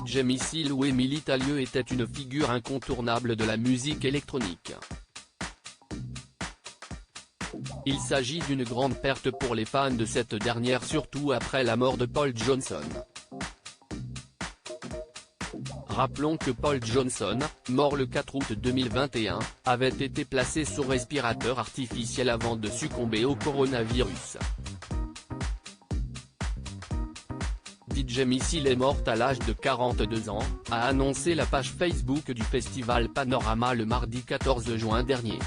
DJ Missile ou Émilie Talieu était une figure incontournable de la musique électronique. Il s'agit d'une grande perte pour les fans de cette dernière, surtout après la mort de Paul Johnson. Rappelons que Paul Johnson, mort le 4 août 2021, avait été placé sous respirateur artificiel avant de succomber au coronavirus. DJ Missile est morte à l'âge de 42 ans, a annoncé la page Facebook du festival Panorama le mardi 14 juin dernier.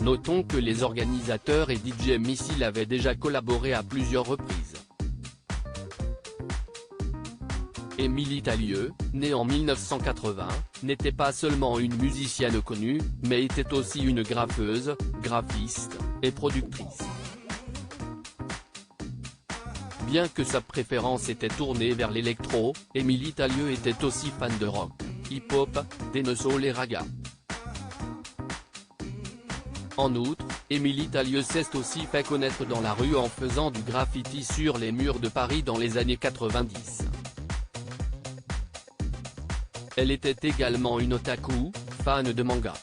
Notons que les organisateurs et DJ Missile avaient déjà collaboré à plusieurs reprises. Émilie Talieu, née en 1980, n'était pas seulement une musicienne connue, mais était aussi une graffeuse, graphiste, et productrice. Bien que sa préférence était tournée vers l'électro, Émilie Talieu était aussi fan de rock, hip-hop, dancehall et raga. En outre, Émilie Talieu s'est aussi fait connaître dans la rue en faisant du graffiti sur les murs de Paris dans les années 90. Elle était également une otaku, fan de manga.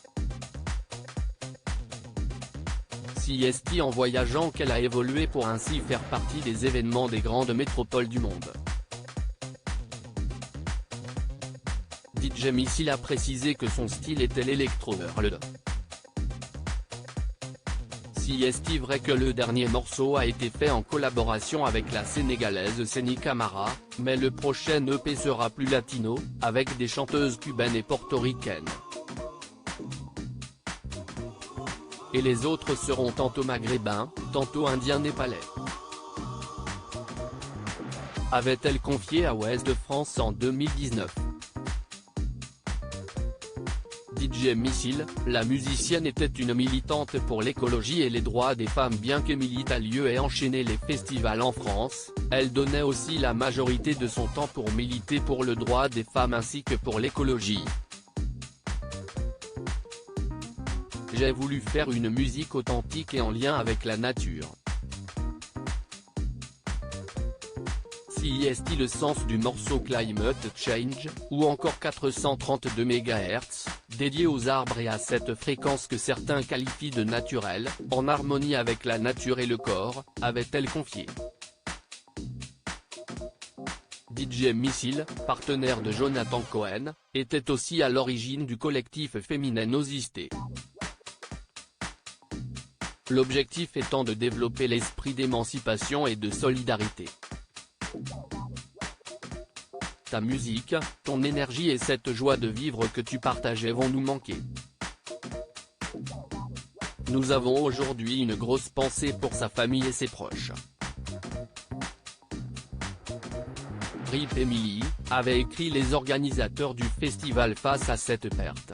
C'est en voyageant qu'elle a évolué pour ainsi faire partie des événements des grandes métropoles du monde. DJ Missile a précisé que son style était l'électro-world. C'est vrai que le dernier morceau a été fait en collaboration avec la sénégalaise Seni Camara, mais le prochain EP sera plus latino, avec des chanteuses cubaines et portoricaines. Et les autres seront tantôt maghrébins, tantôt indiens népalais. Avait-elle confié à Ouest de France en 2019. DJ Missile, la musicienne était une militante pour l'écologie et les droits des femmes. Bien qu'Émilie Talieu ait enchaîné les festivals en France, elle donnait aussi la majorité de son temps pour militer pour le droit des femmes ainsi que pour l'écologie. J'ai voulu faire une musique authentique et en lien avec la nature. C'est le sens du morceau Climate Change, ou encore 432 MHz, dédié aux arbres et à cette fréquence que certains qualifient de naturelle, en harmonie avec la nature et le corps, avait-elle confié. DJ Missile, partenaire de Jonathan Cohen, était aussi à l'origine du collectif féminin Osisté. L'objectif étant de développer l'esprit d'émancipation et de solidarité. Ta musique, ton énergie et cette joie de vivre que tu partageais vont nous manquer. Nous avons aujourd'hui une grosse pensée pour sa famille et ses proches. RIP Émilie, avaient écrit les organisateurs du festival face à cette perte.